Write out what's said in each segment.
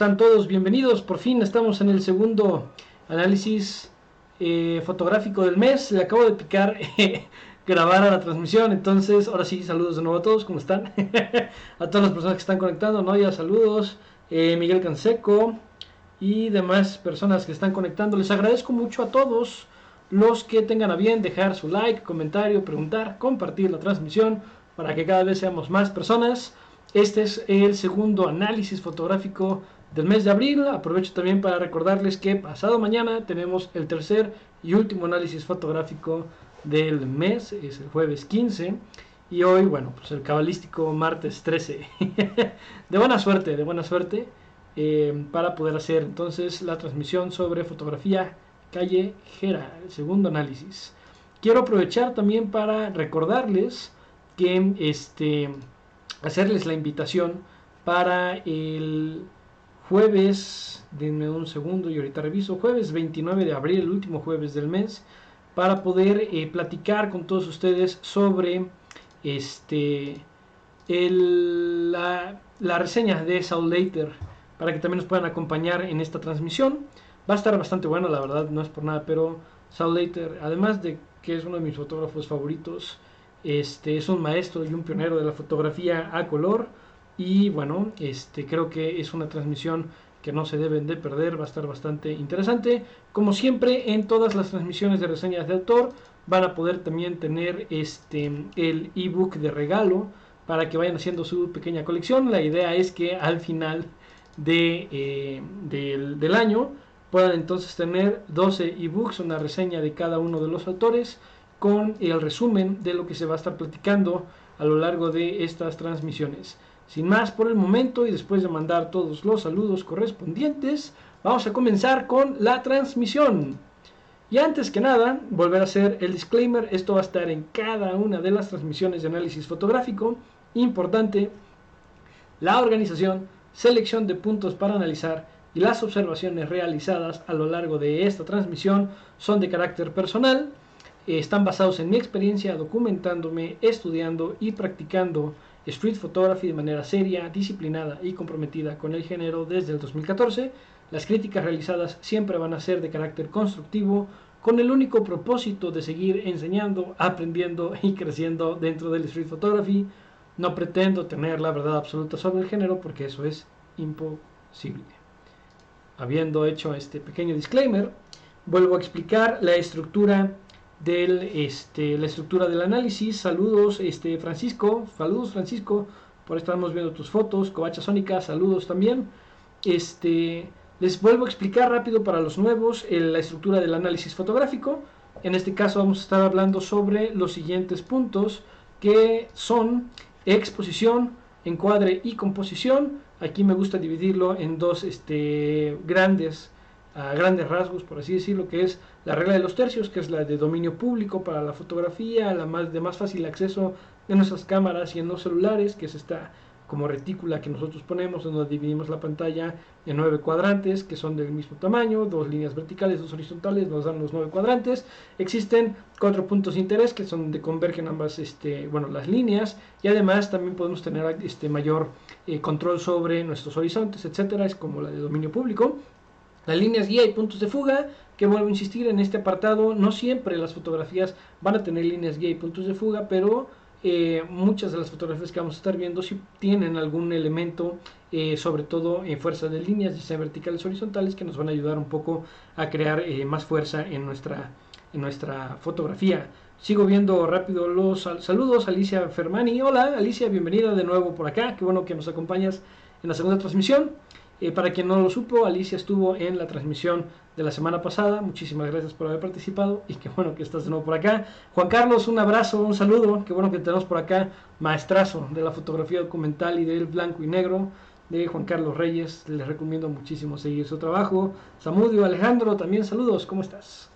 están todos? Bienvenidos, por fin estamos en el segundo análisis fotográfico del mes. Le acabo de picar grabar a la transmisión, entonces ahora sí, saludos de nuevo a todos, ¿cómo están? A todas las personas que están conectando, ¿no? Ya saludos, Miguel Canseco y demás personas que están conectando. Les agradezco mucho a todos los que tengan a bien dejar su like, comentario, preguntar, compartir la transmisión para que cada vez seamos más personas. Este es el segundo análisis fotográfico del mes de abril. Aprovecho también para recordarles que pasado mañana tenemos el tercer y último análisis fotográfico del mes, es el jueves 15, y hoy, bueno, pues el cabalístico martes 13. De buena suerte, para poder hacer entonces la transmisión sobre fotografía callejera, el segundo análisis. Quiero aprovechar también para recordarles que hacerles la invitación para el jueves, denme un segundo y ahorita reviso, jueves 29 de abril, el último jueves del mes, para poder platicar con todos ustedes sobre la reseña de Saul Leiter, para que también nos puedan acompañar en esta transmisión. Va a estar bastante bueno, la verdad, no es por nada, pero Saul Leiter, además de que es uno de mis fotógrafos favoritos, es un maestro y un pionero de la fotografía a color, y bueno, creo que es una transmisión que no se deben de perder, va a estar bastante interesante. Como siempre, en todas las transmisiones de reseñas de autor van a poder también tener el ebook de regalo para que vayan haciendo su pequeña colección. La idea es que al final del año puedan entonces tener 12 ebooks, una reseña de cada uno de los autores, con el resumen de lo que se va a estar platicando a lo largo de estas transmisiones. Sin más por el momento, y después de mandar todos los saludos correspondientes, vamos a comenzar con la transmisión. Y antes que nada, volver a hacer el disclaimer: esto va a estar en cada una de las transmisiones de análisis fotográfico. Importante: la organización, selección de puntos para analizar y las observaciones realizadas a lo largo de esta transmisión son de carácter personal. Están basados en mi experiencia documentándome, estudiando y practicando street photography de manera seria, disciplinada y comprometida con el género desde el 2014. Las críticas realizadas siempre van a ser de carácter constructivo, con el único propósito de seguir enseñando, aprendiendo y creciendo dentro del street photography. No pretendo tener la verdad absoluta sobre el género, porque eso es imposible. Habiendo hecho este pequeño disclaimer, vuelvo a explicar la estructura del análisis. Saludos Francisco, por estamos viendo tus fotos. Covacha Sónica, saludos también. Les vuelvo a explicar rápido para los nuevos la estructura del análisis fotográfico. En este caso vamos a estar hablando sobre los siguientes puntos, que son exposición, encuadre y composición. Aquí me gusta dividirlo en dos grandes rasgos, por así decirlo, que es la regla de los tercios, que es la de dominio público para la fotografía, la de más fácil acceso en nuestras cámaras y en los celulares, que es esta como retícula que nosotros ponemos, donde dividimos la pantalla en 9 cuadrantes que son del mismo tamaño, 2 líneas verticales, 2 horizontales, nos dan los 9 cuadrantes. Existen 4 puntos de interés, que son donde convergen ambas las líneas, y además también podemos tener mayor control sobre nuestros horizontes, etcétera. Es como la de dominio público. Las líneas guía y puntos de fuga, que vuelvo a insistir en este apartado, no siempre las fotografías van a tener líneas guía y puntos de fuga, pero muchas de las fotografías que vamos a estar viendo sí tienen algún elemento, sobre todo en fuerza de líneas, ya sean verticales o horizontales, que nos van a ayudar un poco a crear más fuerza en nuestra fotografía. Sigo viendo rápido los saludos. Alicia Fermani, hola Alicia, bienvenida de nuevo por acá, qué bueno que nos acompañas en la segunda transmisión. Para quien no lo supo, Alicia estuvo en la transmisión de la semana pasada. Muchísimas gracias por haber participado y qué bueno que estás de nuevo por acá. Juan Carlos, un abrazo, un saludo. Qué bueno que tenemos por acá, maestrazo de la fotografía documental y del blanco y negro, de Juan Carlos Reyes. Les recomiendo muchísimo seguir su trabajo. Samudio, Alejandro, también saludos. ¿Cómo estás?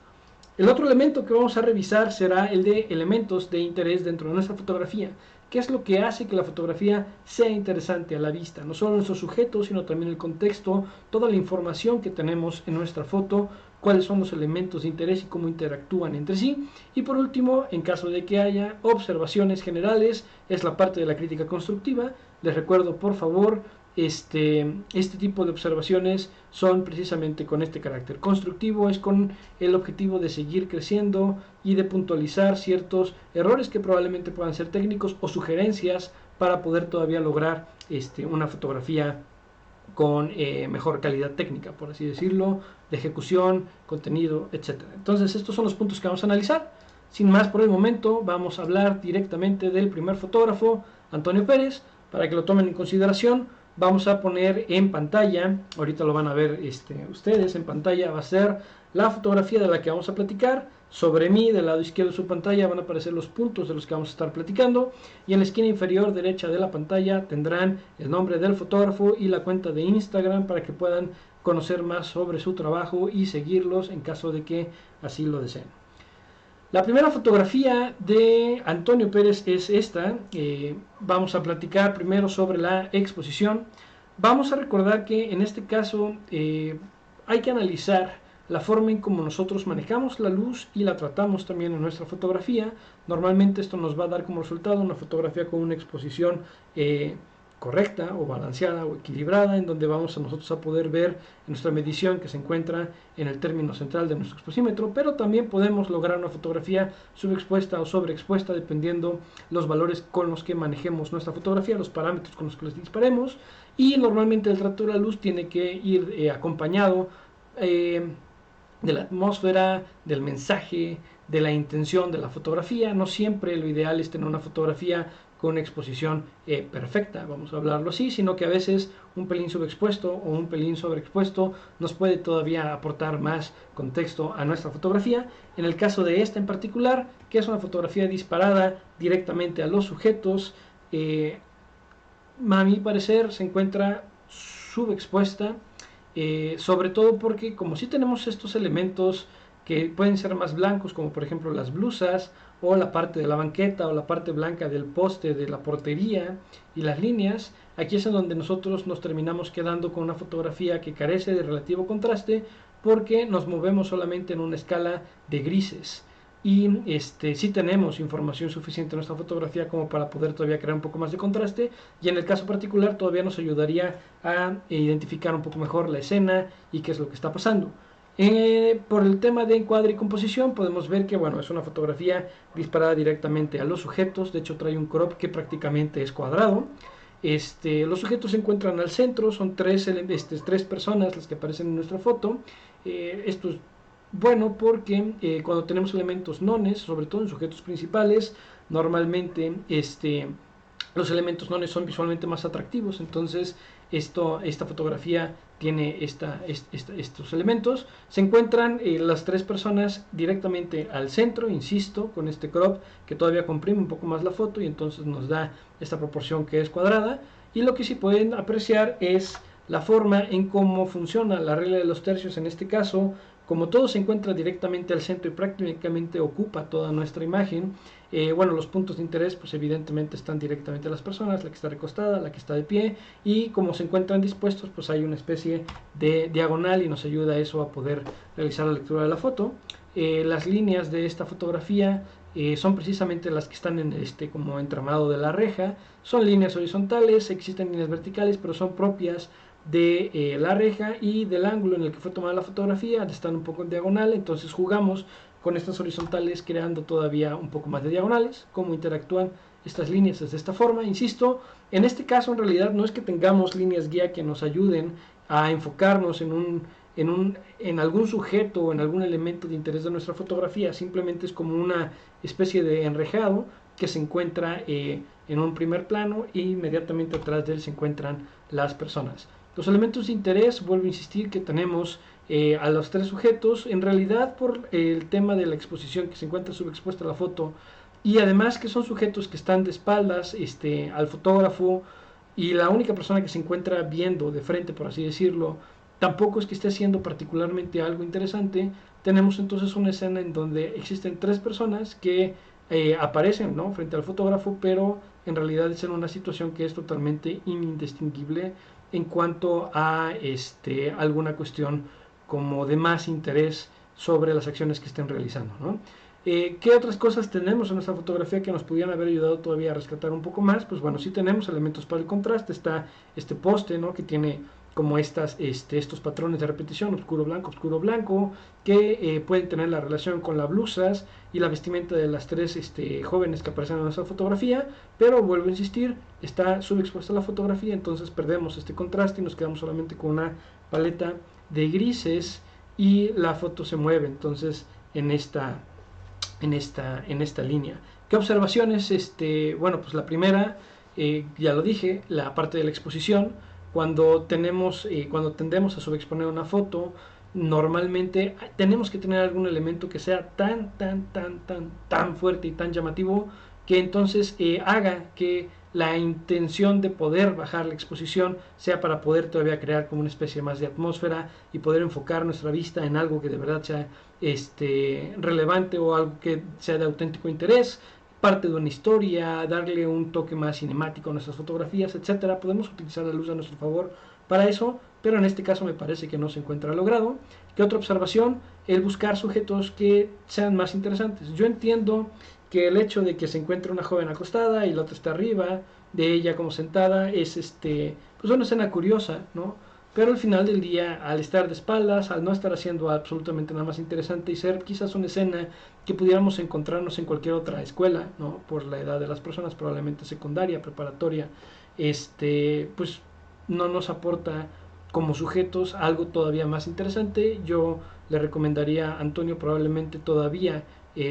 El otro elemento que vamos a revisar será el de elementos de interés dentro de nuestra fotografía. ¿Qué es lo que hace que la fotografía sea interesante a la vista? No solo nuestro sujeto, sino también el contexto, toda la información que tenemos en nuestra foto, cuáles son los elementos de interés y cómo interactúan entre sí. Y por último, en caso de que haya observaciones generales, es la parte de la crítica constructiva. Les recuerdo, por favor, este tipo de observaciones son precisamente con este carácter constructivo, es con el objetivo de seguir creciendo y de puntualizar ciertos errores que probablemente puedan ser técnicos o sugerencias para poder todavía lograr una fotografía con mejor calidad técnica, por así decirlo, de ejecución, contenido, etc. Entonces estos son los puntos que vamos a analizar. Sin más por el momento, vamos a hablar directamente del primer fotógrafo, Antonio Pérez, para que lo tomen en consideración. Vamos a poner en pantalla, ahorita lo van a ver ustedes en pantalla, va a ser la fotografía de la que vamos a platicar. Sobre mí, del lado izquierdo de su pantalla, van a aparecer los puntos de los que vamos a estar platicando, y en la esquina inferior derecha de la pantalla tendrán el nombre del fotógrafo y la cuenta de Instagram para que puedan conocer más sobre su trabajo y seguirlos en caso de que así lo deseen. La primera fotografía de Antonio Pérez es esta. Vamos a platicar primero sobre la exposición. Vamos a recordar que en este caso hay que analizar la forma en cómo nosotros manejamos la luz y la tratamos también en nuestra fotografía. Normalmente esto nos va a dar como resultado una fotografía con una exposición correcta o balanceada o equilibrada, en donde vamos a nosotros a poder ver nuestra medición que se encuentra en el término central de nuestro exposímetro, pero también podemos lograr una fotografía subexpuesta o sobreexpuesta dependiendo los valores con los que manejemos nuestra fotografía, los parámetros con los que les disparemos, y normalmente el trato de la luz tiene que ir acompañado de la atmósfera, del mensaje, de la intención de la fotografía. No siempre lo ideal es tener una fotografía con una exposición perfecta, vamos a hablarlo así, sino que a veces un pelín subexpuesto o un pelín sobreexpuesto nos puede todavía aportar más contexto a nuestra fotografía. En el caso de esta en particular, que es una fotografía disparada directamente a los sujetos, a mi parecer se encuentra subexpuesta, sobre todo porque como si tenemos estos elementos que pueden ser más blancos, como por ejemplo las blusas o la parte de la banqueta o la parte blanca del poste de la portería y las líneas, aquí es en donde nosotros nos terminamos quedando con una fotografía que carece de relativo contraste porque nos movemos solamente en una escala de grises. Y sí tenemos información suficiente en nuestra fotografía como para poder todavía crear un poco más de contraste, y en el caso particular todavía nos ayudaría a identificar un poco mejor la escena y qué es lo que está pasando. Por el tema de encuadre y composición podemos ver que es una fotografía disparada directamente a los sujetos. De hecho trae un crop que prácticamente es cuadrado. Los sujetos se encuentran al centro, son tres personas las que aparecen en nuestra foto. Esto es bueno porque cuando tenemos elementos nones, sobre todo en sujetos principales, normalmente los elementos nones son visualmente más atractivos. Entonces esta fotografía tiene estos elementos. Se encuentran las tres personas directamente al centro, insisto, con este crop que todavía comprime un poco más la foto y entonces nos da esta proporción que es cuadrada. Y lo que sí pueden apreciar es la forma en cómo funciona la regla de los tercios en este caso. Como todo se encuentra directamente al centro y prácticamente ocupa toda nuestra imagen, los puntos de interés pues evidentemente están directamente a las personas, la que está recostada, la que está de pie, y como se encuentran dispuestos pues hay una especie de diagonal y nos ayuda eso a poder realizar la lectura de la foto. Las líneas de esta fotografía son precisamente las que están en como entramado de la reja. Son líneas horizontales, existen líneas verticales, pero son propias de la reja y del ángulo en el que fue tomada la fotografía. Están un poco en diagonal, entonces jugamos con estas horizontales creando todavía un poco más de diagonales. Cómo interactúan estas líneas es de esta forma. Insisto, en este caso en realidad no es que tengamos líneas guía que nos ayuden a enfocarnos en algún sujeto o en algún elemento de interés de nuestra fotografía, simplemente es como una especie de enrejado que se encuentra en un primer plano y inmediatamente atrás de él se encuentran las personas. Los elementos de interés, vuelvo a insistir que tenemos a los tres sujetos, en realidad por el tema de la exposición que se encuentra subexpuesta a la foto, y además que son sujetos que están de espaldas al fotógrafo, y la única persona que se encuentra viendo de frente, por así decirlo, tampoco es que esté haciendo particularmente algo interesante. Tenemos entonces una escena en donde existen tres personas que aparecen, ¿no?, frente al fotógrafo, pero en realidad es en una situación que es totalmente indistinguible en cuanto a alguna cuestión como de más interés sobre las acciones que estén realizando, ¿no? ¿Qué otras cosas tenemos en nuestra fotografía que nos pudieran haber ayudado todavía a rescatar un poco más? Pues bueno, sí tenemos elementos para el contraste. Está este poste, ¿no?, que tiene como estos patrones de repetición, oscuro blanco, que pueden tener la relación con las blusas y la vestimenta de las tres jóvenes que aparecen en nuestra fotografía, pero vuelvo a insistir, está subexpuesta la fotografía, entonces perdemos este contraste y nos quedamos solamente con una paleta de grises y la foto se mueve entonces en esta línea. ¿Qué observaciones? Bueno, pues la primera, ya lo dije, la parte de la exposición. Cuando tendemos a sobreexponer una foto, normalmente tenemos que tener algún elemento que sea tan fuerte y tan llamativo que entonces haga que la intención de poder bajar la exposición sea para poder todavía crear como una especie más de atmósfera y poder enfocar nuestra vista en algo que de verdad sea relevante o algo que sea de auténtico interés, parte de una historia, darle un toque más cinemático a nuestras fotografías, etcétera. Podemos utilizar la luz a nuestro favor para eso, pero en este caso me parece que no se encuentra logrado. ¿Qué otra observación? El buscar sujetos que sean más interesantes. Yo entiendo que el hecho de que se encuentre una joven acostada y la otra está arriba de ella como sentada es pues una escena curiosa, ¿no? Pero al final del día, al estar de espaldas, al no estar haciendo absolutamente nada más interesante y ser quizás una escena que pudiéramos encontrarnos en cualquier otra escuela, ¿no?, por la edad de las personas, probablemente secundaria, preparatoria, pues no nos aporta como sujetos algo todavía más interesante. Yo le recomendaría a Antonio probablemente todavía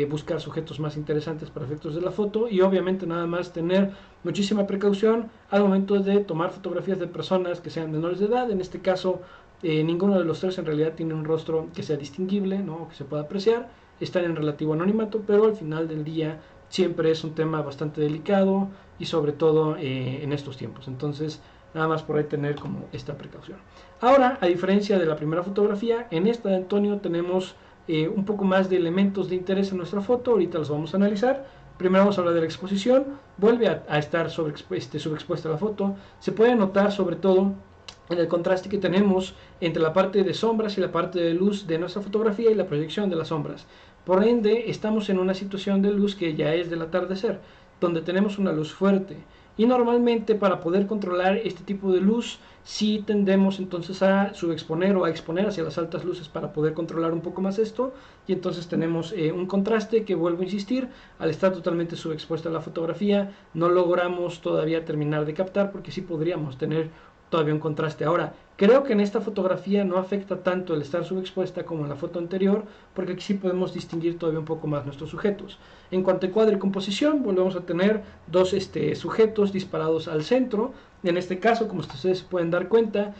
buscar sujetos más interesantes para efectos de la foto y obviamente nada más tener muchísima precaución al momento de tomar fotografías de personas que sean menores de edad. En este caso ninguno de los tres en realidad tiene un rostro que sea distinguible, ¿no?, que se pueda apreciar, están en relativo anonimato, pero al final del día siempre es un tema bastante delicado y sobre todo en estos tiempos. Entonces nada más por ahí tener como esta precaución. Ahora, a diferencia de la primera fotografía, en esta de Antonio tenemos un poco más de elementos de interés en nuestra foto. Ahorita los vamos a analizar. Primero vamos a hablar de la exposición. Vuelve a estar sobreexpuesta la foto. Se puede notar sobre todo en el contraste que tenemos entre la parte de sombras y la parte de luz de nuestra fotografía y la proyección de las sombras. Por ende, estamos en una situación de luz que ya es del atardecer, donde tenemos una luz fuerte. Y normalmente para poder controlar este tipo de luz, sí tendemos entonces a subexponer o a exponer hacia las altas luces para poder controlar un poco más esto. Y entonces tenemos un contraste que, vuelvo a insistir, al estar totalmente subexpuesta la fotografía, no logramos todavía terminar de captar, porque sí podríamos tener todavía un contraste. Ahora, creo que en esta fotografía no afecta tanto el estar subexpuesta como en la foto anterior, porque aquí sí podemos distinguir todavía un poco más nuestros sujetos. En cuanto a cuadro y composición, volvemos a tener dos sujetos disparados al centro. En este caso, como ustedes se pueden dar cuenta,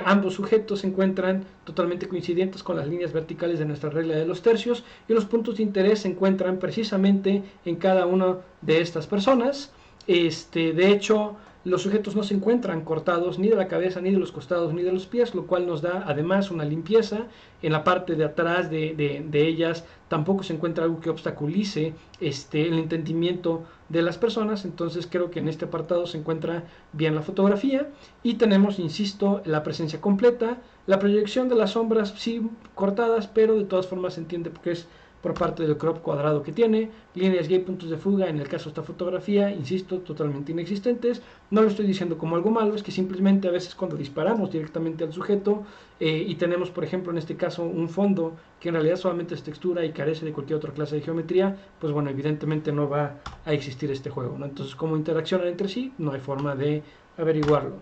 ambos sujetos se encuentran totalmente coincidentes con las líneas verticales de nuestra regla de los tercios, y los puntos de interés se encuentran precisamente en cada una de estas personas. De hecho, los sujetos no se encuentran cortados ni de la cabeza, ni de los costados, ni de los pies, lo cual nos da además una limpieza. En la parte de atrás de ellas tampoco se encuentra algo que obstaculice el entendimiento de las personas. Entonces creo que en este apartado se encuentra bien la fotografía. Y tenemos, insisto, la presencia completa. La proyección de las sombras sí cortadas, pero de todas formas se entiende porque es por parte del crop cuadrado que tiene. Líneas y puntos de fuga, en el caso de esta fotografía, insisto, totalmente inexistentes. No lo estoy diciendo como algo malo, es que simplemente a veces cuando disparamos directamente al sujeto y tenemos, por ejemplo, en este caso un fondo que en realidad solamente es textura y carece de cualquier otra clase de geometría, pues bueno, evidentemente no va a existir este juego, ¿no? Entonces, como interaccionan entre sí, no hay forma de averiguarlo.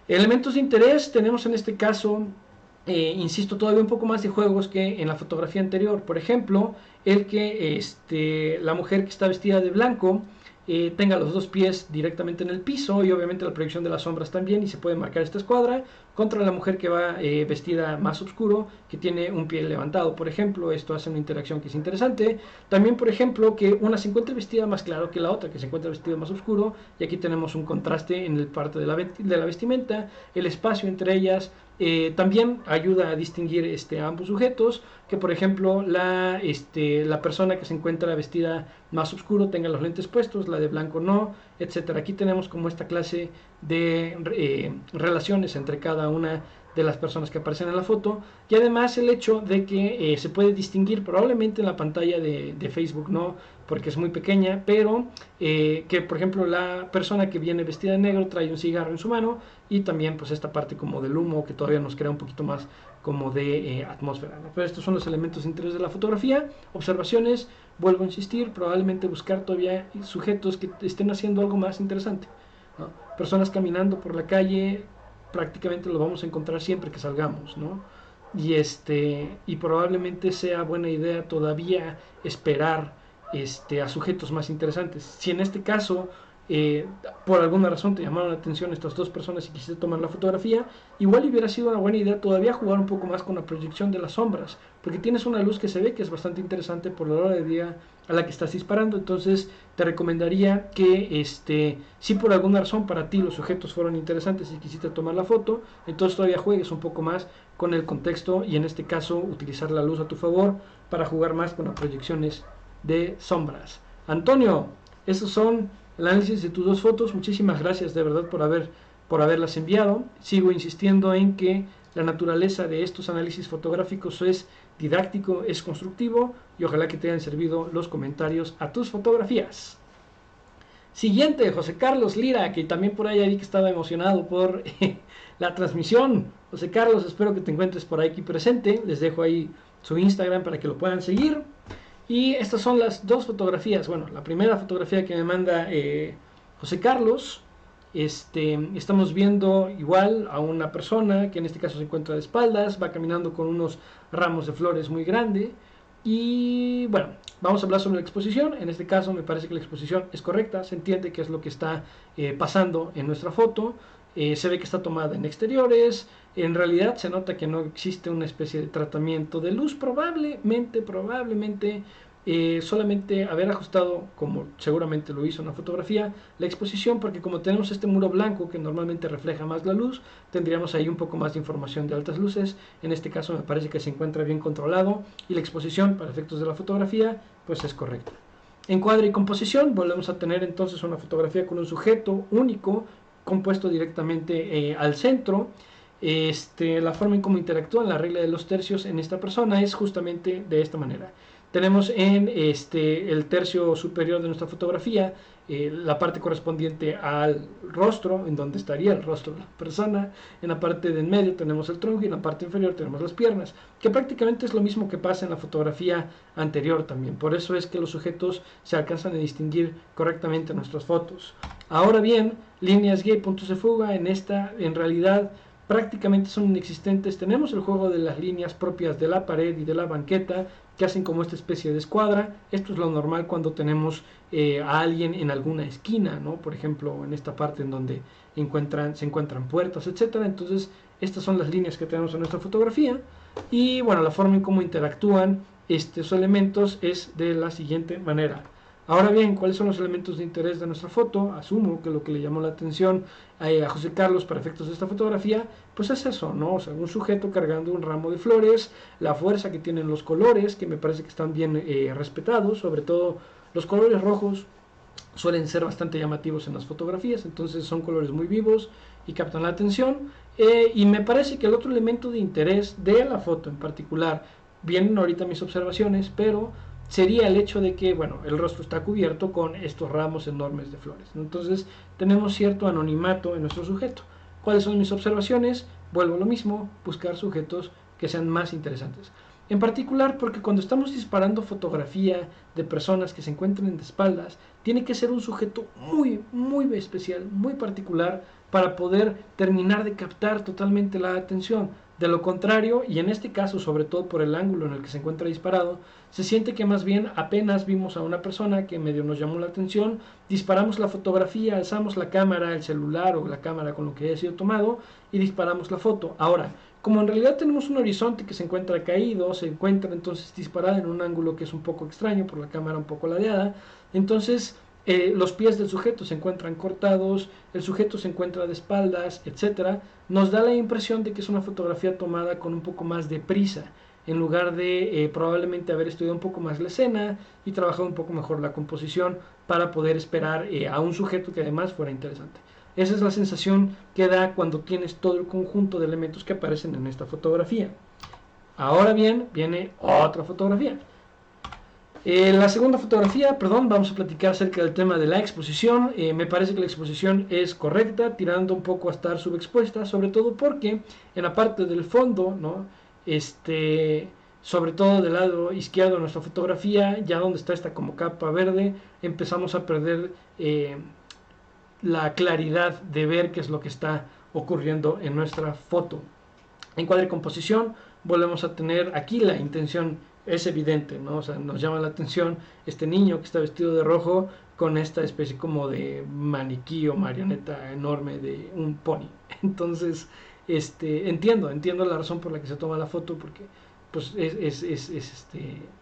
Elementos de interés tenemos en este caso, insisto, todavía un poco más de juegos que en la fotografía anterior. Por ejemplo, el que la mujer que está vestida de blanco tenga los dos pies directamente en el piso, y obviamente la proyección de las sombras también, y se puede marcar esta escuadra contra la mujer que va vestida más oscuro, que tiene un pie levantado, por ejemplo. Esto hace una interacción que es interesante. También, por ejemplo, que una se encuentre vestida más claro que la otra, que se encuentra vestida más oscuro, y aquí tenemos un contraste en el parte de la vestimenta. El espacio entre ellas también ayuda a distinguir a ambos sujetos, que por ejemplo la persona que se encuentra vestida más oscuro tenga los lentes puestos, la de blanco no, etcétera. Aquí tenemos como esta clase de relaciones entre cada una de las personas que aparecen en la foto, y además el hecho de que se puede distinguir probablemente en la pantalla de Facebook, no porque es muy pequeña, pero que por ejemplo la persona que viene vestida de negro trae un cigarro en su mano, y también pues esta parte como del humo que todavía nos crea un poquito más como de atmósfera, ¿no? Pero estos son los elementos de interés de la fotografía. Observaciones, vuelvo a insistir, probablemente buscar todavía sujetos que estén haciendo algo más interesante, ¿no? Personas caminando por la calle prácticamente lo vamos a encontrar siempre que salgamos, ¿no? Y probablemente sea buena idea todavía esperar a sujetos más interesantes. Si en este caso por alguna razón te llamaron la atención estas dos personas y quisiste tomar la fotografía, igual hubiera sido una buena idea todavía jugar un poco más con la proyección de las sombras, porque tienes una luz que se ve que es bastante interesante por la hora de día a la que estás disparando. Entonces te recomendaría que si por alguna razón para ti los sujetos fueron interesantes y quisiste tomar la foto, entonces todavía juegues un poco más con el contexto, y en este caso utilizar la luz a tu favor para jugar más con las proyecciones de sombras. Antonio, esos son el análisis de tus dos fotos. Muchísimas gracias de verdad por haberlas enviado. Sigo insistiendo en que la naturaleza de estos análisis fotográficos es didáctico, es constructivo, y ojalá que te hayan servido los comentarios a tus fotografías. Siguiente, José Carlos Lira, que también por ahí vi que estaba emocionado por la transmisión. José Carlos, espero que te encuentres por aquí presente. Les dejo ahí su Instagram para que lo puedan seguir. Y estas son las dos fotografías. Bueno, la primera fotografía que me manda José Carlos. Estamos viendo igual a una persona que en este caso se encuentra de espaldas, va caminando con unos ramos de flores muy grande. Y bueno, vamos a hablar sobre la exposición. En este caso me parece que la exposición es correcta, se entiende qué es lo que está pasando en nuestra foto. Se ve que está tomada en exteriores. En realidad se nota que no existe una especie de tratamiento de luz, probablemente solamente haber ajustado, como seguramente lo hizo en la fotografía, la exposición, porque como tenemos este muro blanco que normalmente refleja más la luz, tendríamos ahí un poco más de información de altas luces. En este caso me parece que se encuentra bien controlado, y la exposición para efectos de la fotografía pues es correcta. Encuadre y composición, volvemos a tener entonces una fotografía con un sujeto único compuesto directamente al centro. La forma en cómo interactúan, la regla de los tercios en esta persona es justamente de esta manera. Tenemos en el tercio superior de nuestra fotografía la parte correspondiente al rostro, en donde estaría el rostro de la persona. En la parte de en medio tenemos el tronco, y en la parte inferior tenemos las piernas, que prácticamente es lo mismo que pasa en la fotografía anterior también. Por eso es que los sujetos se alcanzan a distinguir correctamente en nuestras fotos. Ahora bien, líneas guía y puntos de fuga en realidad prácticamente son inexistentes. Tenemos el juego de las líneas propias de la pared y de la banqueta, que hacen como esta especie de escuadra. Esto es lo normal cuando tenemos a alguien en alguna esquina, ¿no? Por ejemplo, en esta parte en donde se encuentran puertas, etcétera. Entonces, estas son las líneas que tenemos en nuestra fotografía. Y bueno, la forma en cómo interactúan estos elementos es de la siguiente manera. Ahora bien, ¿cuáles son los elementos de interés de nuestra foto? Asumo que lo que le llamó la atención a José Carlos para efectos de esta fotografía, pues es eso, ¿no? O sea, un sujeto cargando un ramo de flores, la fuerza que tienen los colores, que me parece que están bien respetados, sobre todo los colores rojos suelen ser bastante llamativos en las fotografías, entonces son colores muy vivos y captan la atención. Y me parece que el otro elemento de interés de la foto en particular, vienen ahorita mis observaciones, pero sería el hecho de que, bueno, el rostro está cubierto con estos ramos enormes de flores, ¿no? Entonces tenemos cierto anonimato en nuestro sujeto. ¿Cuáles son mis observaciones? Vuelvo a lo mismo, buscar sujetos que sean más interesantes. En particular porque cuando estamos disparando fotografía de personas que se encuentran de espaldas, tiene que ser un sujeto muy especial, muy particular, para poder terminar de captar totalmente la atención. De lo contrario, y en este caso sobre todo por el ángulo en el que se encuentra disparado, se siente que más bien apenas vimos a una persona que medio nos llamó la atención, disparamos la fotografía, alzamos la cámara, el celular o la cámara con lo que haya sido tomado, y disparamos la foto. Ahora, como en realidad tenemos un horizonte que se encuentra caído, se encuentra entonces disparada en un ángulo que es un poco extraño por la cámara un poco ladeada, entonces los pies del sujeto se encuentran cortados, el sujeto se encuentra de espaldas, etcétera. Nos da la impresión de que es una fotografía tomada con un poco más de prisa, en lugar de probablemente haber estudiado un poco más la escena y trabajado un poco mejor la composición para poder esperar a un sujeto que además fuera interesante. Esa es la sensación que da cuando tienes todo el conjunto de elementos que aparecen en esta fotografía. Ahora bien, viene otra fotografía. La segunda fotografía, perdón, vamos a platicar acerca del tema de la exposición. Me parece que la exposición es correcta, tirando un poco a estar subexpuesta, sobre todo porque en la parte del fondo, ¿no? Sobre todo del lado izquierdo de nuestra fotografía, ya donde está esta como capa verde, empezamos a perder la claridad de ver qué es lo que está ocurriendo en nuestra foto. En cuadricomposición volvemos a tener aquí la intención es evidente, ¿no? O sea, nos llama la atención este niño que está vestido de rojo con esta especie como de maniquí o marioneta enorme de un pony. Entonces, entiendo la razón por la que se toma la foto, porque pues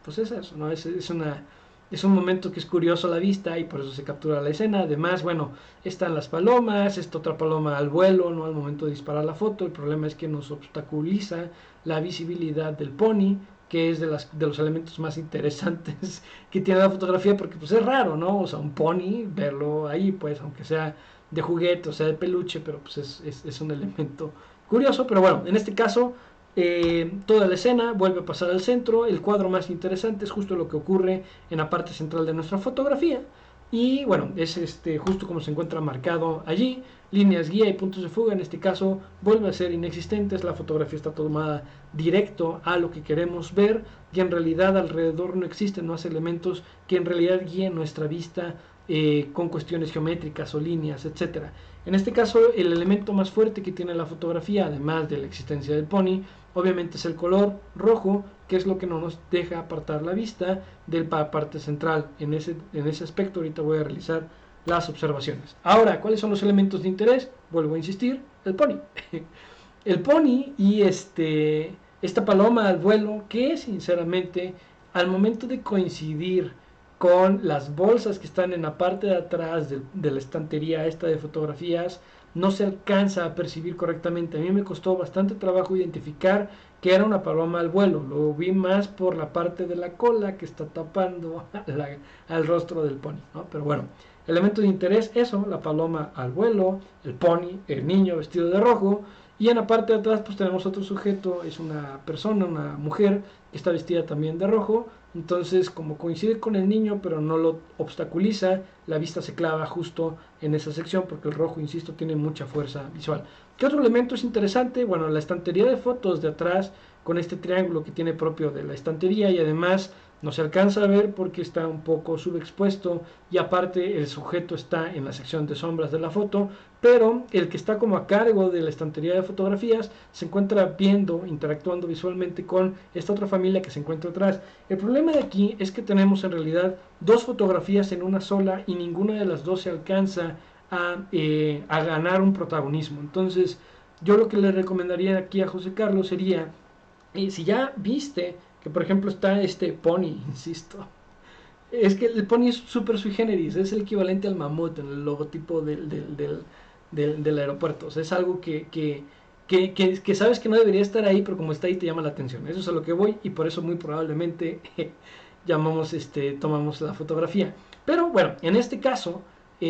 pues es eso, ¿no? Es un momento que es curioso a la vista y por eso se captura la escena. Además, bueno, están las palomas, esta otra paloma al vuelo, ¿no? Al momento de disparar la foto. El problema es que nos obstaculiza la visibilidad del pony, que es de los elementos más interesantes que tiene la fotografía, porque pues es raro, ¿no? O sea, un pony, verlo ahí, pues, aunque sea de juguete o sea de peluche, pero pues es un elemento curioso. Pero bueno, en este caso toda la escena vuelve a pasar al centro. El cuadro más interesante es justo lo que ocurre en la parte central de nuestra fotografía. Y bueno, es justo como se encuentra marcado allí. Líneas guía y puntos de fuga en este caso vuelve a ser inexistentes. La fotografía está tomada directo a lo que queremos ver y en realidad alrededor no existen más elementos que en realidad guíen nuestra vista con cuestiones geométricas o líneas, etcétera. En este caso, el elemento más fuerte que tiene la fotografía, además de la existencia del pony, obviamente es el color rojo, que es lo que no nos deja apartar la vista de la parte central. En ese aspecto ahorita voy a realizar las observaciones. Ahora, ¿cuáles son los elementos de interés? Vuelvo a insistir, el pony. El pony y esta paloma al vuelo, que sinceramente, al momento de coincidir con las bolsas que están en la parte de atrás de la estantería esta de fotografías, no se alcanza a percibir correctamente. A mí me costó bastante trabajo identificar que era una paloma al vuelo. Lo vi más por la parte de la cola que está tapando al rostro del pony, ¿no? Pero bueno, elemento de interés, eso, la paloma al vuelo, el pony, el niño vestido de rojo. Y en la parte de atrás pues tenemos otro sujeto, es una persona, una mujer, que está vestida también de rojo. Entonces, como coincide con el niño, pero no lo obstaculiza, la vista se clava justo en esa sección, porque el rojo, insisto, tiene mucha fuerza visual. ¿Qué otro elemento es interesante? Bueno, la estantería de fotos de atrás, con este triángulo que tiene propio de la estantería, y además no se alcanza a ver porque está un poco subexpuesto, y aparte el sujeto está en la sección de sombras de la foto, pero el que está como a cargo de la estantería de fotografías se encuentra viendo, interactuando visualmente con esta otra familia que se encuentra atrás. El problema de aquí es que tenemos en realidad dos fotografías en una sola y ninguna de las dos se alcanza a ganar un protagonismo. Entonces, yo lo que le recomendaría aquí a José Carlos sería, si ya viste que por ejemplo está este pony, insisto, es que el pony es super sui generis, es el equivalente al mamut en el logotipo del aeropuerto. O sea, es algo que sabes que no debería estar ahí, pero como está ahí te llama la atención. Eso es a lo que voy y por eso muy probablemente tomamos la fotografía. Pero bueno, en este caso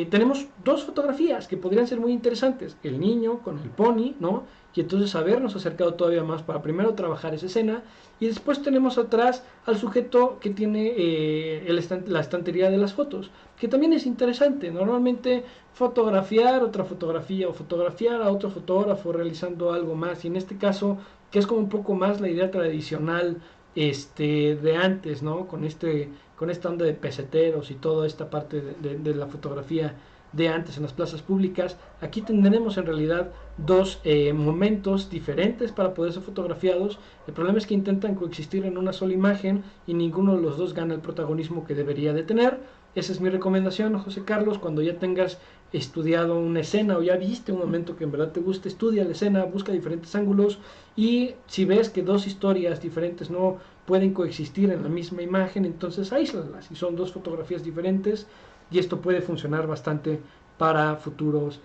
tenemos dos fotografías que podrían ser muy interesantes. El niño con el pony, ¿no? Y entonces habernos acercado todavía más para primero trabajar esa escena. Y después tenemos atrás al sujeto que tiene la estantería de las fotos, que también es interesante. Normalmente fotografiar otra fotografía o fotografiar a otro fotógrafo realizando algo más. Y en este caso, que es como un poco más la idea tradicional de antes, ¿no? Con esta onda de peseteros y toda esta parte de la fotografía de antes en las plazas públicas. Aquí tendremos en realidad dos momentos diferentes para poder ser fotografiados. El problema es que intentan coexistir en una sola imagen y ninguno de los dos gana el protagonismo que debería de tener. Esa es mi recomendación, José Carlos. Cuando ya tengas estudiado una escena o ya viste un momento que en verdad te guste, estudia la escena, busca diferentes ángulos, y si ves que dos historias diferentes no pueden coexistir en la misma imagen, entonces aíslalas. Y son dos fotografías diferentes y esto puede funcionar bastante para futuras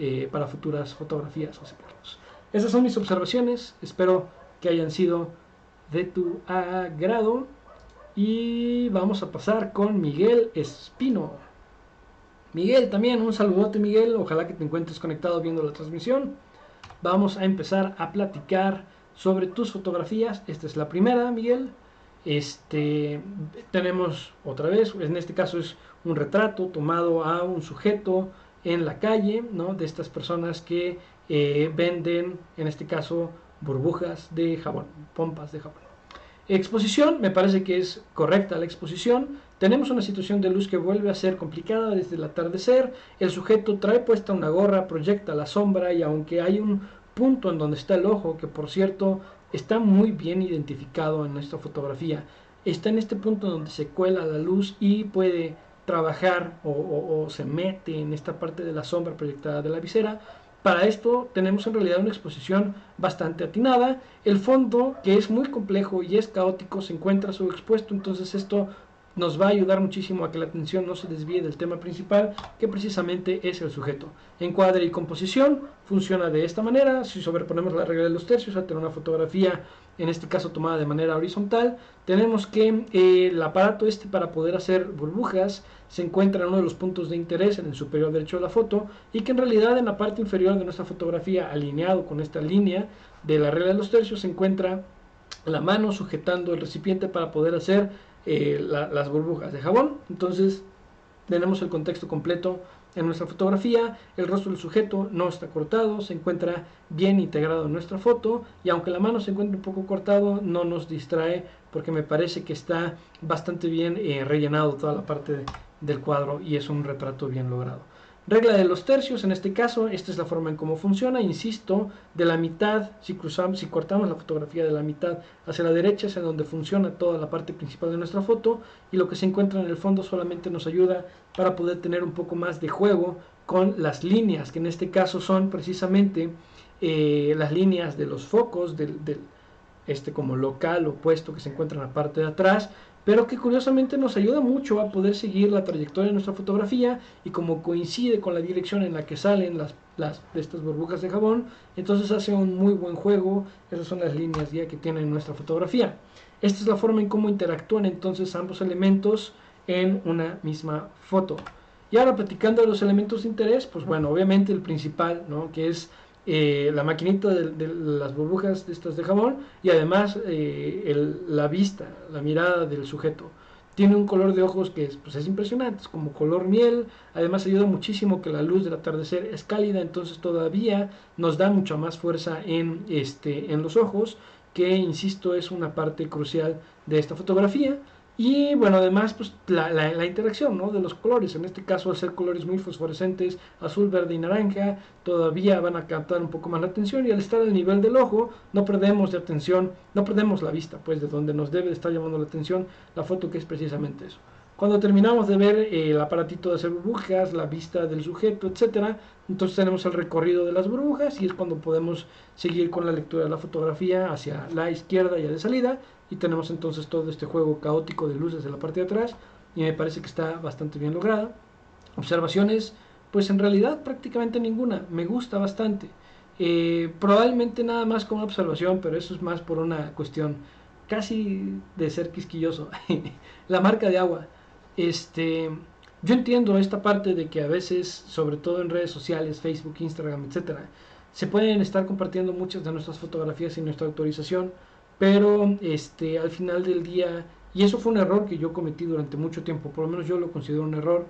fotografías, José Carlos. Esas son mis observaciones, espero que hayan sido de tu agrado y vamos a pasar con Miguel Espino. Miguel también, un saludote Miguel, ojalá que te encuentres conectado viendo la transmisión. Vamos a empezar a platicar sobre tus fotografías. Esta es la primera, Miguel. Tenemos otra vez, en este caso es un retrato tomado a un sujeto en la calle, ¿no? De estas personas que venden, en este caso, burbujas de jabón, pompas de jabón. Exposición, me parece que es correcta la exposición. Tenemos una situación de luz que vuelve a ser complicada desde el atardecer. El sujeto trae puesta una gorra, proyecta la sombra y aunque hay un punto en donde está el ojo, que por cierto está muy bien identificado en nuestra fotografía, está en este punto donde se cuela la luz y puede trabajar o se mete en esta parte de la sombra proyectada de la visera. Para esto tenemos en realidad una exposición bastante atinada. El fondo, que es muy complejo y es caótico, se encuentra subexpuesto, entonces esto nos va a ayudar muchísimo a que la atención no se desvíe del tema principal, que precisamente es el sujeto. Encuadre y composición funciona de esta manera. Si sobreponemos la regla de los tercios a tener una fotografía, en este caso tomada de manera horizontal, tenemos que el aparato para poder hacer burbujas se encuentra en uno de los puntos de interés en el superior derecho de la foto, y que en realidad en la parte inferior de nuestra fotografía, alineado con esta línea de la regla de los tercios, se encuentra la mano sujetando el recipiente para poder hacer las burbujas de jabón. Entonces tenemos el contexto completo en nuestra fotografía. El rostro del sujeto no está cortado, se encuentra bien integrado en nuestra foto, y aunque la mano se encuentre un poco cortado, no nos distrae porque me parece que está bastante bien rellenado toda la parte del cuadro y es un retrato bien logrado. Regla de los tercios, en este caso, esta es la forma en cómo funciona. Insisto, de la mitad, si cortamos la fotografía de la mitad hacia la derecha, es en donde funciona toda la parte principal de nuestra foto, y lo que se encuentra en el fondo solamente nos ayuda para poder tener un poco más de juego con las líneas, que en este caso son precisamente las líneas de los focos del como local opuesto que se encuentra en la parte de atrás, pero que curiosamente nos ayuda mucho a poder seguir la trayectoria de nuestra fotografía, y como coincide con la dirección en la que salen de estas burbujas de jabón, entonces hace un muy buen juego. Esas son las líneas ya que tiene nuestra fotografía. Esta es la forma en cómo interactúan entonces ambos elementos en una misma foto. Y ahora, platicando de los elementos de interés, pues bueno, obviamente el principal, ¿no? Que es la maquinita de las burbujas de estas de jabón, y además la vista, la mirada del sujeto. Tiene un color de ojos que es impresionante, es como color miel. Además ayuda muchísimo que la luz del atardecer es cálida, entonces todavía nos da mucha más fuerza en los ojos, que insisto es una parte crucial de esta fotografía. Y bueno, además pues la interacción, ¿no? De los colores, en este caso al ser colores muy fosforescentes, azul, verde y naranja, todavía van a captar un poco más la atención, y al estar al nivel del ojo no perdemos de atención, no perdemos la vista pues de donde nos debe de estar llamando la atención la foto, que es precisamente eso. Cuando terminamos de ver el aparatito de hacer burbujas, la vista del sujeto, etcétera, entonces tenemos el recorrido de las burbujas, y es cuando podemos seguir con la lectura de la fotografía hacia la izquierda ya de salida, y tenemos entonces todo este juego caótico de luces de la parte de atrás, y me parece que está bastante bien lograda. Observaciones, pues en realidad prácticamente ninguna, me gusta bastante. Probablemente nada más como observación, pero eso es más por una cuestión casi de ser quisquilloso. La marca de agua. Yo entiendo esta parte de que a veces, sobre todo en redes sociales, Facebook, Instagram, etcétera, se pueden estar compartiendo muchas de nuestras fotografías sin nuestra autorización, pero al final del día, y eso fue un error que yo cometí durante mucho tiempo, por lo menos yo lo considero un error.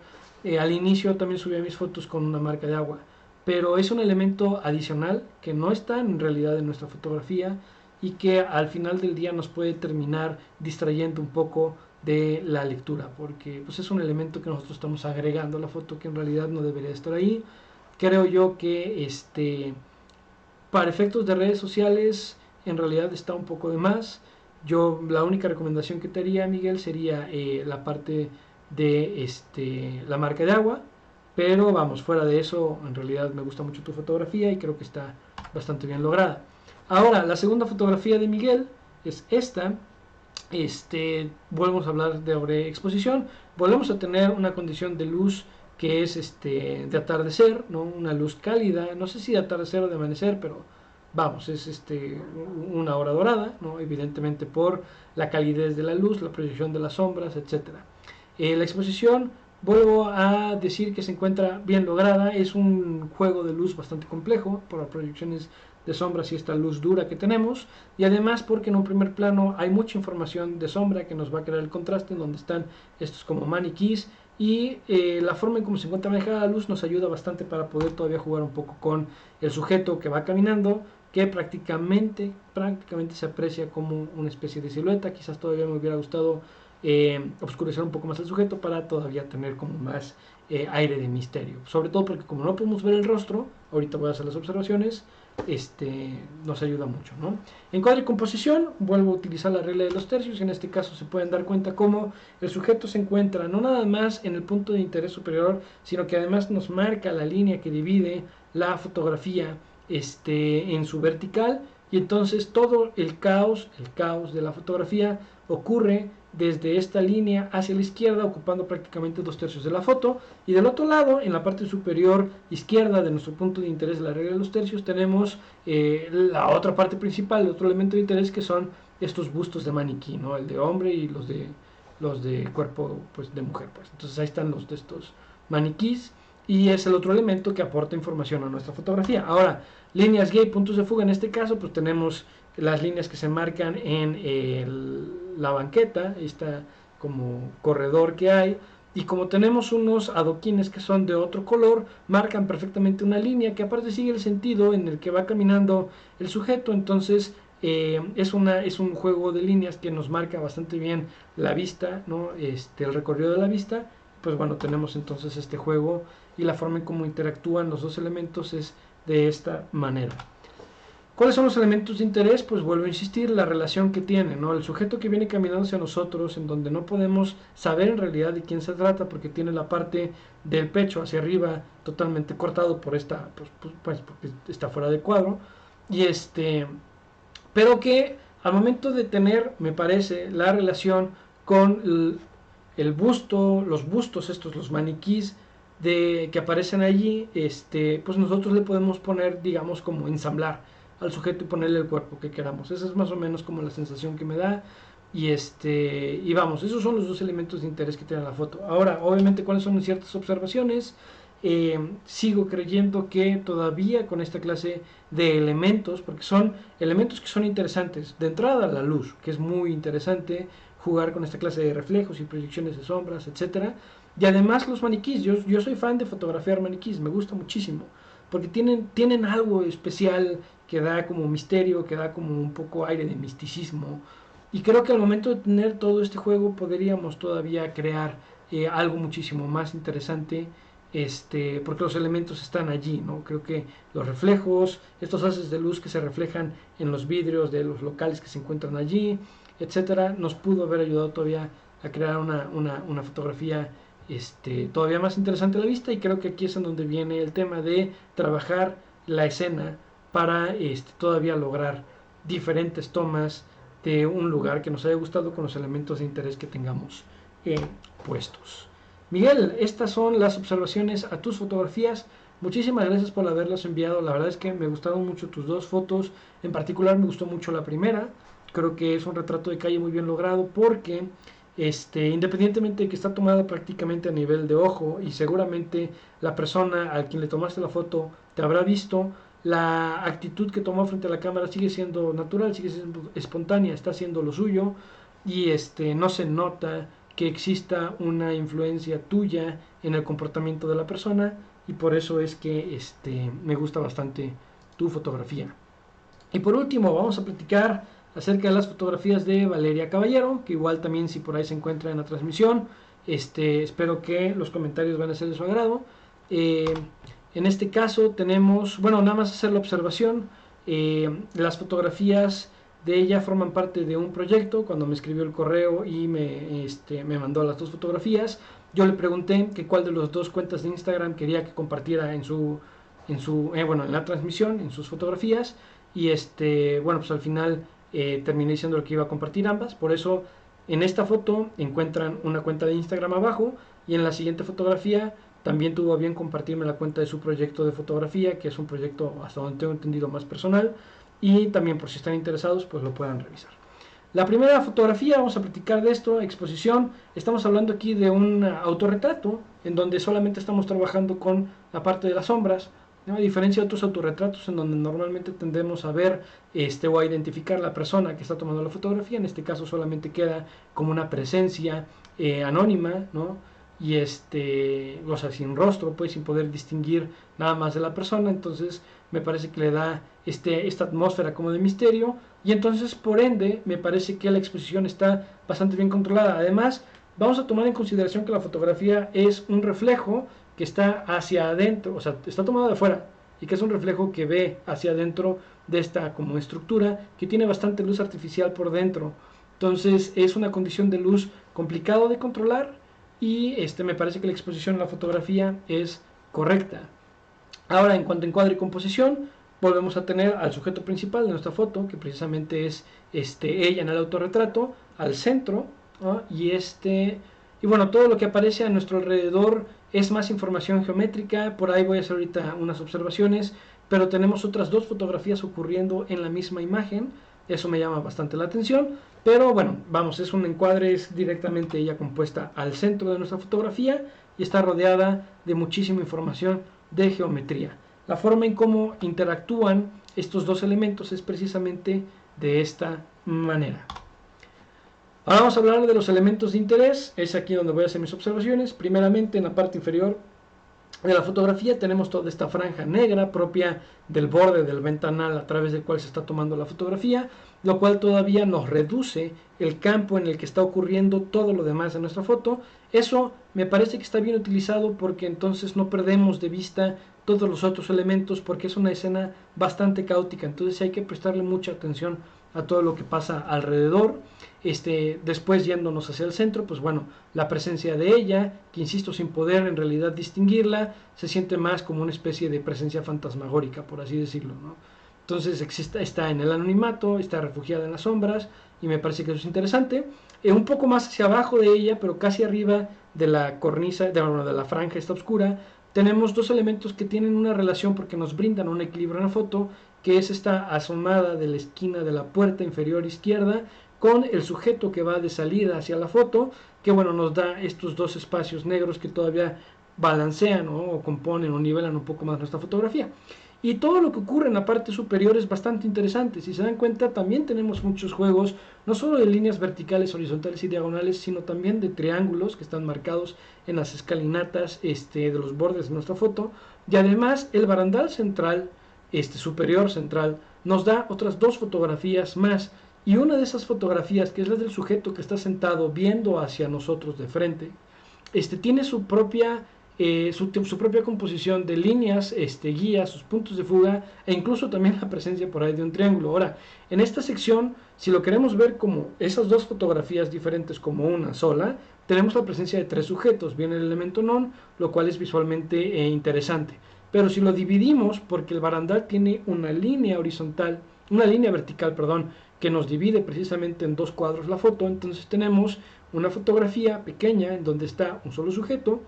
Al inicio también subía mis fotos con una marca de agua, pero es un elemento adicional que no está en realidad en nuestra fotografía, y que al final del día nos puede terminar distrayendo un poco de la lectura, porque pues es un elemento que nosotros estamos agregando a la foto que en realidad no debería estar ahí. Creo yo que para efectos de redes sociales en realidad está un poco de más. Yo la única recomendación que te haría, Miguel, sería la parte de la marca de agua, pero vamos, fuera de eso en realidad me gusta mucho tu fotografía y creo que está bastante bien lograda. Ahora, la segunda fotografía de Miguel es esta. Volvemos a hablar de exposición. Volvemos a tener una condición de luz que es de atardecer, ¿no? Una luz cálida, no sé si de atardecer o de amanecer, pero vamos, es una hora dorada, ¿no? Evidentemente por la calidez de la luz, la proyección de las sombras, etcétera. La exposición, vuelvo a decir que se encuentra bien lograda. Es un juego de luz bastante complejo por las proyecciones de sombras y esta luz dura que tenemos, y además porque en un primer plano hay mucha información de sombra que nos va a crear el contraste, en donde están estos como maniquís, y la forma en cómo se encuentra manejada la luz nos ayuda bastante para poder todavía jugar un poco con el sujeto que va caminando, que prácticamente se aprecia como una especie de silueta. Quizás todavía me hubiera gustado oscurecer un poco más el sujeto para todavía tener como más aire de misterio, sobre todo porque como no podemos ver el rostro, ahorita voy a hacer las observaciones, nos ayuda mucho, ¿no? En cuadro y composición vuelvo a utilizar la regla de los tercios. En este caso se pueden dar cuenta cómo el sujeto se encuentra no nada más en el punto de interés superior, sino que además nos marca la línea que divide la fotografía en su vertical, y entonces todo el caos de la fotografía ocurre desde esta línea hacia la izquierda, ocupando prácticamente 2/3 de la foto, y del otro lado, en la parte superior izquierda de nuestro punto de interés de la regla de los tercios, tenemos la otra parte principal, el otro elemento de interés, que son estos bustos de maniquí, ¿no? El de hombre y los de cuerpo, pues, de mujer, pues. Entonces ahí están los de estos maniquís, y es el otro elemento que aporta información a nuestra fotografía. Ahora, líneas guía y puntos de fuga, en este caso pues tenemos las líneas que se marcan en la banqueta, esta como corredor que hay, y como tenemos unos adoquines que son de otro color, marcan perfectamente una línea que aparte sigue el sentido en el que va caminando el sujeto. Entonces es un juego de líneas que nos marca bastante bien la vista, ¿no? El recorrido de la vista. Pues bueno, tenemos entonces este juego, y la forma en cómo interactúan los dos elementos es de esta manera. ¿Cuáles son los elementos de interés? Pues vuelvo a insistir, la relación que tiene, ¿no? El sujeto que viene caminando hacia nosotros, en donde no podemos saber en realidad de quién se trata, porque tiene la parte del pecho hacia arriba totalmente cortado por esta, pues porque está fuera de cuadro, y pero que al momento de tener, me parece, la relación con el busto, los bustos estos, los maniquís que aparecen allí, pues nosotros le podemos poner, digamos, como ensamblar al sujeto y ponerle el cuerpo que queramos. Esa es más o menos como la sensación que me da. Y vamos, esos son los dos elementos de interés que tiene la foto. Ahora, obviamente, ¿cuáles son ciertas observaciones? Sigo creyendo que todavía con esta clase de elementos, porque son elementos que son interesantes, de entrada la luz, que es muy interesante jugar con esta clase de reflejos y proyecciones de sombras, etcétera. Y además los maniquís, yo soy fan de fotografiar maniquís, me gusta muchísimo, porque tienen algo especial que da como misterio, que da como un poco aire de misticismo, y creo que al momento de tener todo este juego podríamos todavía crear algo muchísimo más interesante, porque los elementos están allí, ¿no? Creo que los reflejos, estos haces de luz que se reflejan en los vidrios de los locales que se encuentran allí, etcétera, nos pudo haber ayudado todavía a crear una fotografía todavía más interesante a la vista. Y creo que aquí es en donde viene el tema de trabajar la escena para todavía lograr diferentes tomas de un lugar que nos haya gustado con los elementos de interés que tengamos puestos. Miguel, estas son las observaciones a tus fotografías. Muchísimas gracias por haberlas enviado. La verdad es que me gustaron mucho tus dos fotos. En particular me gustó mucho la primera. Creo que es un retrato de calle muy bien logrado, porque independientemente de que está tomada prácticamente a nivel de ojo, y seguramente la persona a quien le tomaste la foto te habrá visto, la actitud que tomó frente a la cámara sigue siendo natural, sigue siendo espontánea, está haciendo lo suyo, y no se nota que exista una influencia tuya en el comportamiento de la persona, y por eso es que me gusta bastante tu fotografía. Y por último vamos a platicar acerca de las fotografías de Valeria Caballero, que igual también, si por ahí se encuentra en la transmisión, espero que los comentarios van a ser de su agrado. En este caso tenemos, bueno, nada más hacer la observación, las fotografías de ella forman parte de un proyecto. Cuando me escribió el correo y me mandó las dos fotografías, yo le pregunté que cuál de las dos cuentas de Instagram quería que compartiera en la transmisión, en sus fotografías, y bueno, pues al final terminé diciendo que iba a compartir ambas. Por eso en esta foto encuentran una cuenta de Instagram abajo, y en la siguiente fotografía también tuvo a bien compartirme la cuenta de su proyecto de fotografía, que es un proyecto, hasta donde tengo entendido, más personal, y también, por si están interesados, pues lo puedan revisar. La primera fotografía, vamos a platicar de esto, exposición. Estamos hablando aquí de un autorretrato en donde solamente estamos trabajando con la parte de las sombras, ¿no? A diferencia de otros autorretratos en donde normalmente tendemos a ver o a identificar la persona que está tomando la fotografía. En este caso solamente queda como una presencia anónima, ¿no? Y o sea, sin rostro, pues sin poder distinguir nada más de la persona. Entonces me parece que le da esta atmósfera como de misterio, y entonces por ende me parece que la exposición está bastante bien controlada. Además, vamos a tomar en consideración que la fotografía es un reflejo que está hacia adentro, o sea, está tomada de afuera, y que es un reflejo que ve hacia adentro de esta como estructura que tiene bastante luz artificial por dentro. Entonces es una condición de luz complicado de controlar, y me parece que la exposición en la fotografía es correcta. Ahora, en cuanto a encuadre y composición, volvemos a tener al sujeto principal de nuestra foto, que precisamente es ella en el autorretrato, al centro, ¿no? Y bueno, todo lo que aparece a nuestro alrededor es más información geométrica. Por ahí voy a hacer ahorita unas observaciones, pero tenemos otras dos fotografías ocurriendo en la misma imagen. Eso me llama bastante la atención, pero bueno, vamos, es un encuadre, es directamente ella compuesta al centro de nuestra fotografía y está rodeada de muchísima información de geometría. La forma en cómo interactúan estos dos elementos es precisamente de esta manera. Ahora vamos a hablar de los elementos de interés. Es aquí donde voy a hacer mis observaciones. Primeramente, en la parte inferior de la fotografía tenemos toda esta franja negra propia del borde del ventanal a través del cual se está tomando la fotografía, lo cual todavía nos reduce el campo en el que está ocurriendo todo lo demás de nuestra foto. Eso me parece que está bien utilizado porque entonces no perdemos de vista todos los otros elementos, porque es una escena bastante caótica, entonces hay que prestarle mucha atención a todo lo que pasa alrededor. Después, yéndonos hacia el centro, pues bueno, la presencia de ella, que insisto, sin poder en realidad distinguirla, se siente más como una especie de presencia fantasmagórica, por así decirlo, ¿no? Entonces está en el anonimato, está refugiada en las sombras, y me parece que eso es interesante. Un poco más hacia abajo de ella, pero casi arriba de la cornisa, de la franja esta oscura, tenemos dos elementos que tienen una relación porque nos brindan un equilibrio en la foto, que es esta asomada de la esquina de la puerta inferior izquierda con el sujeto que va de salida hacia la foto, que bueno, nos da estos dos espacios negros que todavía balancean, ¿no? O componen o nivelan un poco más nuestra fotografía. Y todo lo que ocurre en la parte superior es bastante interesante. Si se dan cuenta, también tenemos muchos juegos, no solo de líneas verticales, horizontales y diagonales, sino también de triángulos que están marcados en las escalinatas de los bordes de nuestra foto. Y además el barandal central, superior central, nos da otras dos fotografías más. Y una de esas fotografías, que es la del sujeto que está sentado viendo hacia nosotros de frente, tiene su propia composición de líneas, guías, sus puntos de fuga, e incluso también la presencia por ahí de un triángulo. Ahora, en esta sección, si lo queremos ver como esas dos fotografías diferentes como una sola, tenemos la presencia de tres sujetos, viene el elemento non, lo cual es visualmente interesante. Pero si lo dividimos, porque el barandal tiene una línea vertical, que nos divide precisamente en dos cuadros la foto, entonces tenemos una fotografía pequeña en donde está un solo sujeto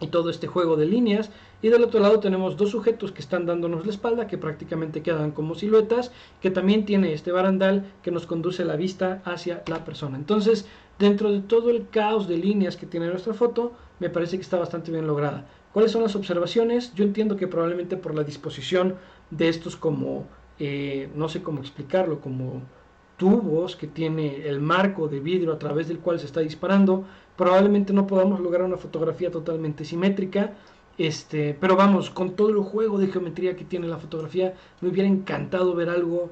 y todo este juego de líneas, y del otro lado tenemos dos sujetos que están dándonos la espalda, que prácticamente quedan como siluetas, que también tiene este barandal que nos conduce la vista hacia la persona. Entonces, dentro de todo el caos de líneas que tiene nuestra foto, me parece que está bastante bien lograda. ¿Cuáles son las observaciones? Yo entiendo que probablemente por la disposición de estos como, no sé cómo explicarlo, como tubos que tiene el marco de vidrio a través del cual se está disparando, probablemente no podamos lograr una fotografía totalmente simétrica, pero vamos, con todo el juego de geometría que tiene la fotografía, me hubiera encantado ver algo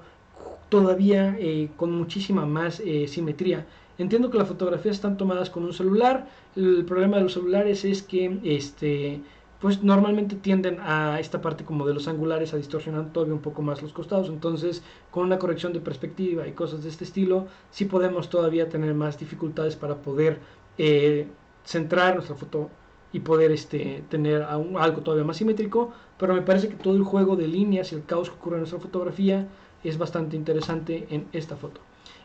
todavía con muchísima más simetría. Entiendo que las fotografías están tomadas con un celular. El problema de los celulares es que pues normalmente tienden a esta parte como de los angulares a distorsionar todavía un poco más los costados. Entonces, con una corrección de perspectiva y cosas de este estilo, sí podemos todavía tener más dificultades para poder centrar nuestra foto y poder tener algo todavía más simétrico. Pero me parece que todo el juego de líneas y el caos que ocurre en nuestra fotografía es bastante interesante en esta foto.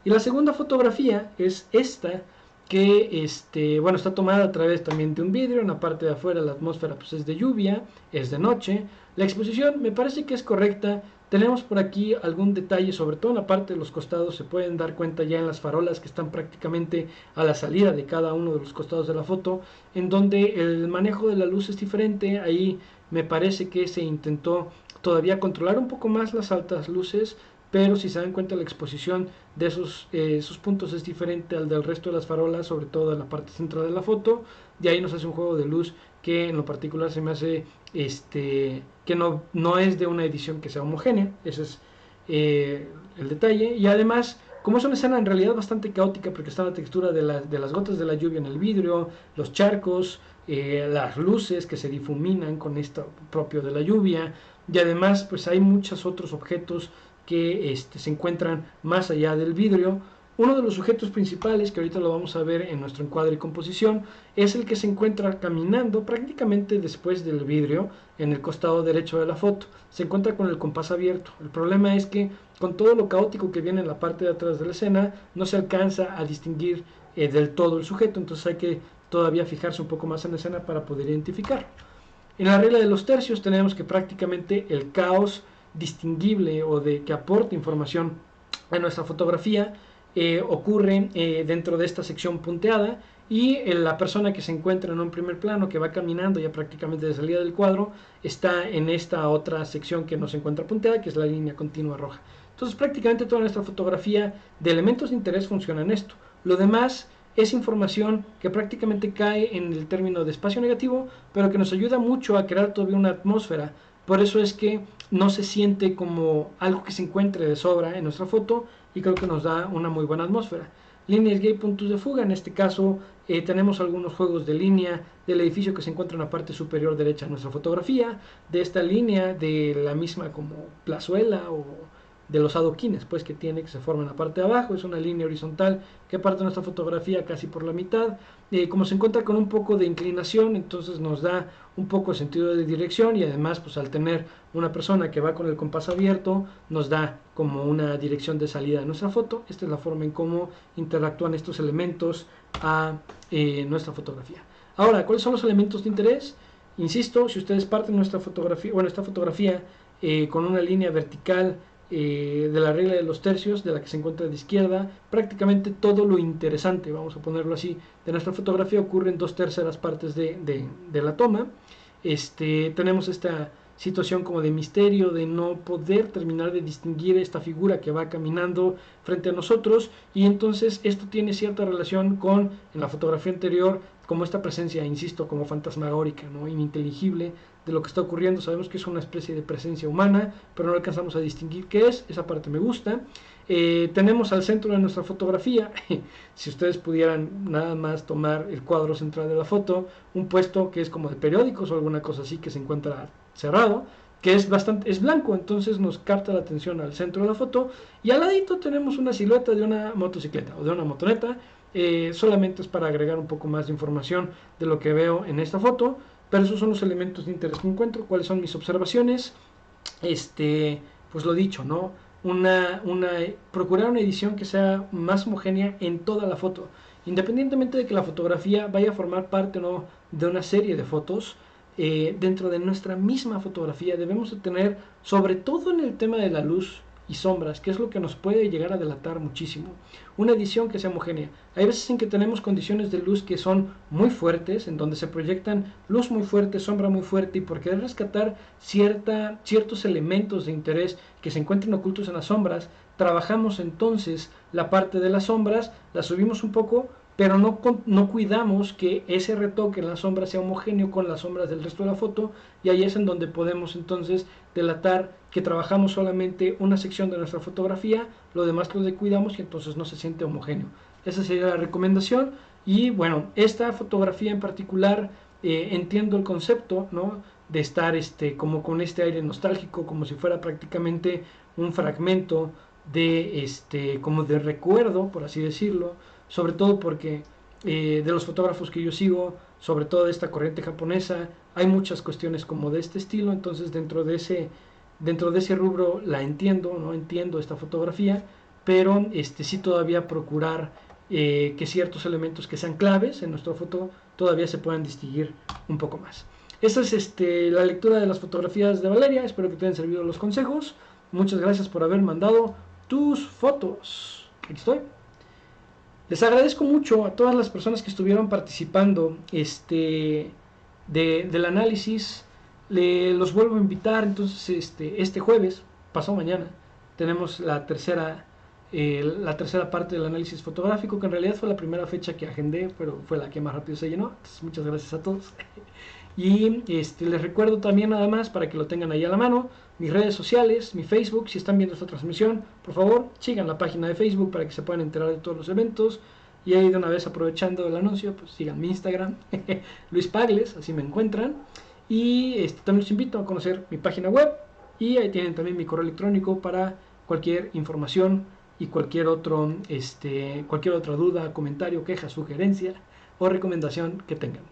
Y la segunda fotografía es esta, que bueno, está tomada a través también de un vidrio. En la parte de afuera la atmósfera pues es de lluvia, es de noche. La exposición me parece que es correcta. Tenemos por aquí algún detalle, sobre todo en la parte de los costados, se pueden dar cuenta ya en las farolas que están prácticamente a la salida de cada uno de los costados de la foto, en donde el manejo de la luz es diferente. Ahí me parece que se intentó todavía controlar un poco más las altas luces, pero si se dan cuenta la exposición de esos puntos es diferente al del resto de las farolas, sobre todo en la parte central de la foto. De ahí nos hace un juego de luz que en lo particular se me hace que no es de una edición que sea homogénea. Ese es el detalle. Y además, como es una escena en realidad bastante caótica, porque está la textura de las gotas de la lluvia en el vidrio, los charcos, las luces que se difuminan con esto propio de la lluvia, y además pues hay muchos otros objetos que se encuentran más allá del vidrio. Uno de los sujetos principales, que ahorita lo vamos a ver en nuestro encuadre y composición, es el que se encuentra caminando prácticamente después del vidrio en el costado derecho de la foto. Se encuentra con el compás abierto. El problema es que con todo lo caótico que viene en la parte de atrás de la escena, no se alcanza a distinguir del todo el sujeto, entonces hay que todavía fijarse un poco más en la escena para poder identificarlo. En la regla de los tercios tenemos que prácticamente el caos distinguible o de que aporte información a nuestra fotografía ocurre dentro de esta sección punteada, y la persona que se encuentra en un primer plano, que va caminando ya prácticamente de salida del cuadro, está en esta otra sección que no se encuentra punteada, que es la línea continua roja. Entonces prácticamente toda nuestra fotografía de elementos de interés funciona en esto. Lo demás es información que prácticamente cae en el término de espacio negativo, pero que nos ayuda mucho a crear todavía una atmósfera. Por eso es que no se siente como algo que se encuentre de sobra en nuestra foto, y creo que nos da una muy buena atmósfera. Líneas guía y puntos de fuga. En este caso tenemos algunos juegos de línea del edificio que se encuentra en la parte superior derecha de nuestra fotografía, de esta línea de la misma como plazuela o de los adoquines pues que tiene, que se forma en la parte de abajo. Es una línea horizontal que parte nuestra fotografía casi por la mitad. Como se encuentra con un poco de inclinación, entonces nos da un poco de sentido de dirección, y además pues al tener una persona que va con el compás abierto, nos da como una dirección de salida de nuestra foto. Esta es la forma en cómo interactúan estos elementos a nuestra fotografía. Ahora, ¿cuáles son los elementos de interés? Insisto, si ustedes parten nuestra fotografía, bueno, esta fotografía con una línea vertical de la regla de los tercios, de la que se encuentra de izquierda, prácticamente todo lo interesante, vamos a ponerlo así, de nuestra fotografía ocurre en 2/3 partes de la toma. Tenemos esta situación como de misterio, de no poder terminar de distinguir esta figura que va caminando frente a nosotros, y entonces esto tiene cierta relación con, en la fotografía anterior, como esta presencia, insisto, como fantasmagórica, ¿no? Ininteligible de lo que está ocurriendo. Sabemos que es una especie de presencia humana, pero no alcanzamos a distinguir qué es. Esa parte me gusta. Tenemos al centro de nuestra fotografía, si ustedes pudieran nada más tomar el cuadro central de la foto, un puesto que es como de periódicos o alguna cosa así, que se encuentra cerrado, que es blanco, entonces nos capta la atención al centro de la foto, y al ladito tenemos una silueta de una motocicleta o de una motoneta. Solamente es para agregar un poco más de información de lo que veo en esta foto, pero esos son los elementos de interés que encuentro. ¿Cuáles son mis observaciones? Pues lo dicho, ¿no? Procurar una edición que sea más homogénea en toda la foto, independientemente de que la fotografía vaya a formar parte o no de una serie de fotos. Dentro de nuestra misma fotografía debemos de tener, sobre todo en el tema de la luz y sombras, que es lo que nos puede llegar a delatar muchísimo, una edición que sea homogénea. Hay veces en que tenemos condiciones de luz que son muy fuertes, en donde se proyectan luz muy fuerte, sombra muy fuerte, y por querer rescatar ciertos elementos de interés que se encuentran ocultos en las sombras, trabajamos entonces la parte de las sombras, la subimos un poco, pero no cuidamos que ese retoque en la sombra sea homogéneo con las sombras del resto de la foto, y ahí es en donde podemos entonces delatar que trabajamos solamente una sección de nuestra fotografía, lo demás lo descuidamos y entonces no se siente homogéneo. Esa sería la recomendación. Y bueno, esta fotografía en particular, entiendo el concepto, ¿no? De estar como con este aire nostálgico, como si fuera prácticamente un fragmento de como de recuerdo, por así decirlo, sobre todo porque de los fotógrafos que yo sigo, sobre todo de esta corriente japonesa, hay muchas cuestiones como de este estilo. Entonces dentro de ese rubro la entiendo, no entiendo esta fotografía, pero sí todavía procurar que ciertos elementos que sean claves en nuestra foto todavía se puedan distinguir un poco más. Esta es la lectura de las fotografías de Valeria. Espero que te hayan servido los consejos. Muchas gracias por haber mandado tus fotos. Aquí estoy. Les agradezco mucho a todas las personas que estuvieron participando del análisis. Los vuelvo a invitar. Entonces, este jueves, pasado mañana, tenemos la tercera parte del análisis fotográfico, que en realidad fue la primera fecha que agendé, pero fue la que más rápido se llenó. Entonces, muchas gracias a todos. Y les recuerdo también, nada más para que lo tengan ahí a la mano, mis redes sociales, mi Facebook. Si están viendo esta transmisión, por favor sigan la página de Facebook para que se puedan enterar de todos los eventos. Y ahí, de una vez, aprovechando el anuncio, pues sigan mi Instagram, Luis Pagles, así me encuentran. Y también los invito a conocer mi página web, y ahí tienen también mi correo electrónico para cualquier información y cualquier otra duda, comentario, queja, sugerencia o recomendación que tengan.